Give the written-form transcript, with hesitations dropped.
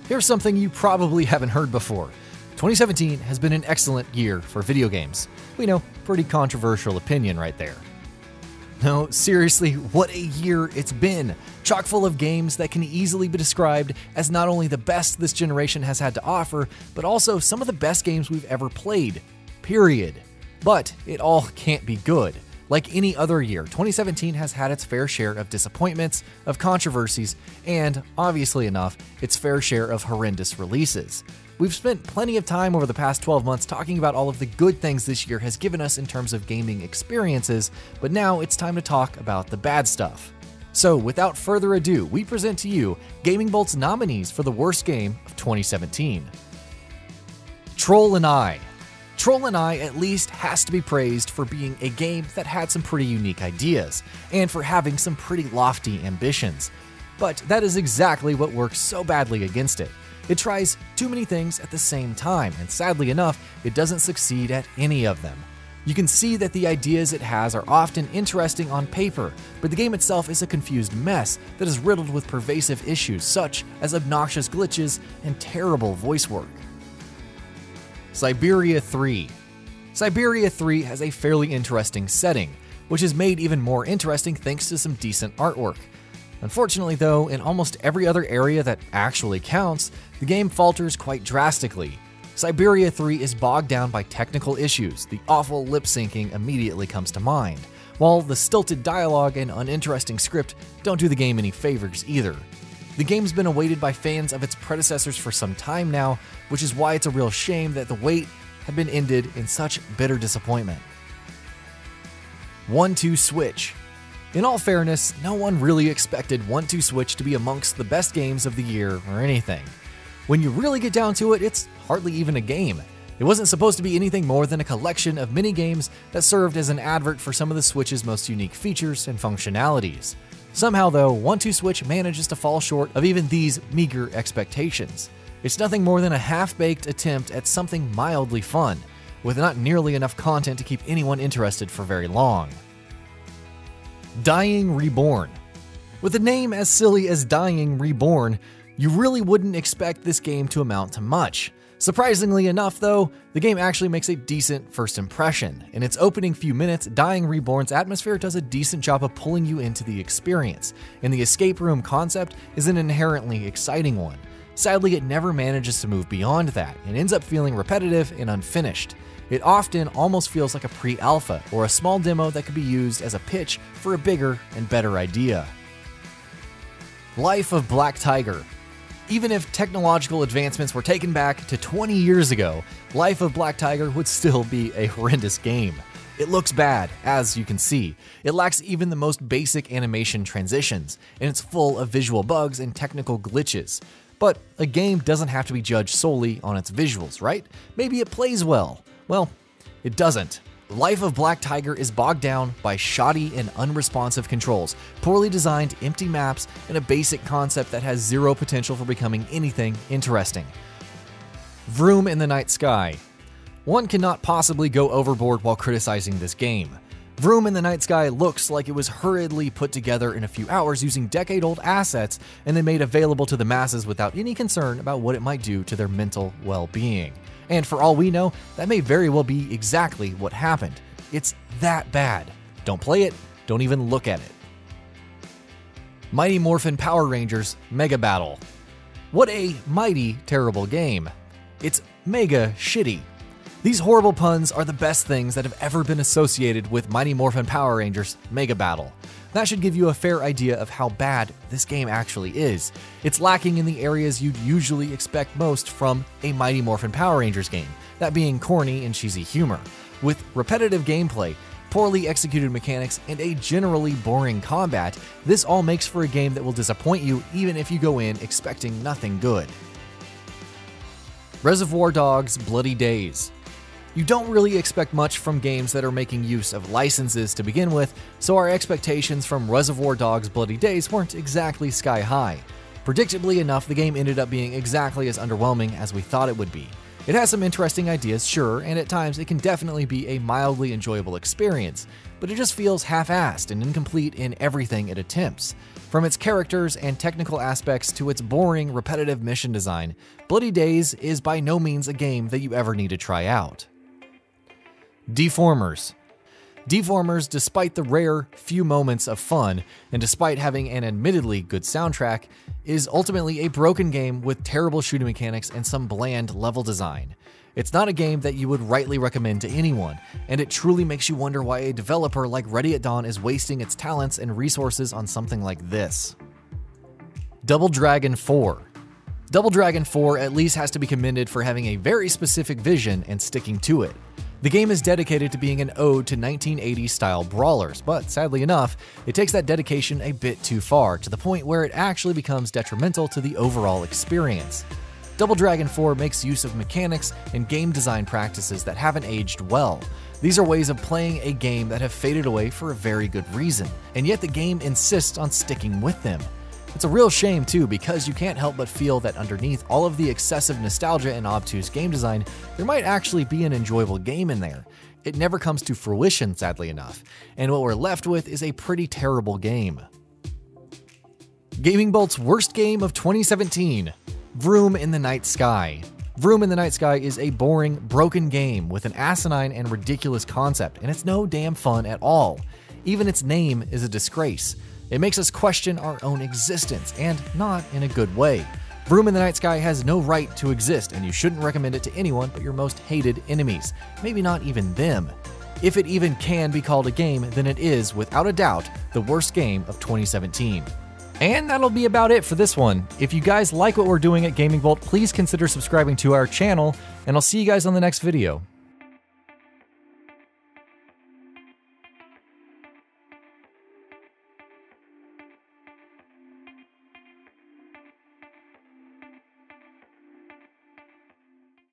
Here's something you probably haven't heard before. 2017 has been an excellent year for video games. We know, pretty controversial opinion right there. No, seriously, what a year it's been. Chock full of games that can easily be described as not only the best this generation has had to offer, but also some of the best games we've ever played. Period. But it all can't be good. Like any other year, 2017 has had its fair share of disappointments, of controversies, and, obviously enough, its fair share of horrendous releases. We've spent plenty of time over the past 12 months talking about all of the good things this year has given us in terms of gaming experiences, but now it's time to talk about the bad stuff. So, without further ado, we present to you GamingBolt's nominees for the worst game of 2017. Troll and I. Troll and I at least has to be praised for being a game that had some pretty unique ideas, and for having some pretty lofty ambitions. But that is exactly what works so badly against it. It tries too many things at the same time, and sadly enough, it doesn't succeed at any of them. You can see that the ideas it has are often interesting on paper, but the game itself is a confused mess that is riddled with pervasive issues such as obnoxious glitches and terrible voice work. Syberia 3. Syberia 3 has a fairly interesting setting, which is made even more interesting thanks to some decent artwork. Unfortunately though, in almost every other area that actually counts, the game falters quite drastically. Syberia 3 is bogged down by technical issues, the awful lip syncing immediately comes to mind, while the stilted dialogue and uninteresting script don't do the game any favors either. The game's been awaited by fans of its predecessors for some time now, which is why it's a real shame that the wait had been ended in such bitter disappointment. 1-2 Switch. In all fairness, no one really expected 1-2 Switch to be amongst the best games of the year or anything. When you really get down to it, it's hardly even a game. It wasn't supposed to be anything more than a collection of mini-games that served as an advert for some of the Switch's most unique features and functionalities. Somehow though, 1-2 Switch manages to fall short of even these meager expectations. It's nothing more than a half-baked attempt at something mildly fun, with not nearly enough content to keep anyone interested for very long. Dying Reborn. With a name as silly as Dying Reborn, you really wouldn't expect this game to amount to much. Surprisingly enough though, the game actually makes a decent first impression. In its opening few minutes, Dying Reborn's atmosphere does a decent job of pulling you into the experience, and the escape room concept is an inherently exciting one. Sadly, it never manages to move beyond that, and ends up feeling repetitive and unfinished. It often almost feels like a pre-alpha or a small demo that could be used as a pitch for a bigger and better idea. Life of Black Tiger. Even if technological advancements were taken back to 20 years ago, Life of Black Tiger would still be a horrendous game. It looks bad, as you can see. It lacks even the most basic animation transitions, and it's full of visual bugs and technical glitches. But a game doesn't have to be judged solely on its visuals, right? Maybe it plays well. Well, it doesn't. Life of Black Tiger is bogged down by shoddy and unresponsive controls, poorly designed empty maps, and a basic concept that has zero potential for becoming anything interesting. Vroom in the Night Sky. One cannot possibly go overboard while criticizing this game. Vroom in the Night Sky looks like it was hurriedly put together in a few hours using decade-old assets and then made available to the masses without any concern about what it might do to their mental well-being. And for all we know, that may very well be exactly what happened. It's that bad. Don't play it, don't even look at it. Mighty Morphin Power Rangers Mega Battle. What a mighty terrible game. It's mega shitty. These horrible puns are the best things that have ever been associated with Mighty Morphin Power Rangers Mega Battle. That should give you a fair idea of how bad this game actually is. It's lacking in the areas you'd usually expect most from a Mighty Morphin Power Rangers game, that being corny and cheesy humor. With repetitive gameplay, poorly executed mechanics, and a generally boring combat, this all makes for a game that will disappoint you even if you go in expecting nothing good. Reservoir Dogs Bloody Days. You don't really expect much from games that are making use of licenses to begin with, so our expectations from Reservoir Dogs Bloody Days weren't exactly sky high. Predictably enough, the game ended up being exactly as underwhelming as we thought it would be. It has some interesting ideas, sure, and at times it can definitely be a mildly enjoyable experience, but it just feels half-assed and incomplete in everything it attempts. From its characters and technical aspects to its boring, repetitive mission design, Bloody Days is by no means a game that you ever need to try out. Deformers. Deformers, despite the rare few moments of fun, and despite having an admittedly good soundtrack, is ultimately a broken game with terrible shooting mechanics and some bland level design. It's not a game that you would rightly recommend to anyone, and it truly makes you wonder why a developer like Ready at Dawn is wasting its talents and resources on something like this. Double Dragon 4. Double Dragon 4 at least has to be commended for having a very specific vision and sticking to it. The game is dedicated to being an ode to 1980s style brawlers, but sadly enough, it takes that dedication a bit too far, to the point where it actually becomes detrimental to the overall experience. Double Dragon 4 makes use of mechanics and game design practices that haven't aged well. These are ways of playing a game that have faded away for a very good reason, and yet the game insists on sticking with them. It's a real shame too, because you can't help but feel that underneath all of the excessive nostalgia and obtuse game design, there might actually be an enjoyable game in there. It never comes to fruition, sadly enough, and what we're left with is a pretty terrible game. GamingBolt's worst game of 2017, Vroom in the Night Sky. Vroom in the Night Sky is a boring, broken game with an asinine and ridiculous concept, and it's no damn fun at all. Even its name is a disgrace. It makes us question our own existence, and not in a good way. Vroom in the Night Sky has no right to exist, and you shouldn't recommend it to anyone but your most hated enemies. Maybe not even them. If it even can be called a game, then it is, without a doubt, the worst game of 2017. And that'll be about it for this one. If you guys like what we're doing at GamingBolt, please consider subscribing to our channel, and I'll see you guys on the next video.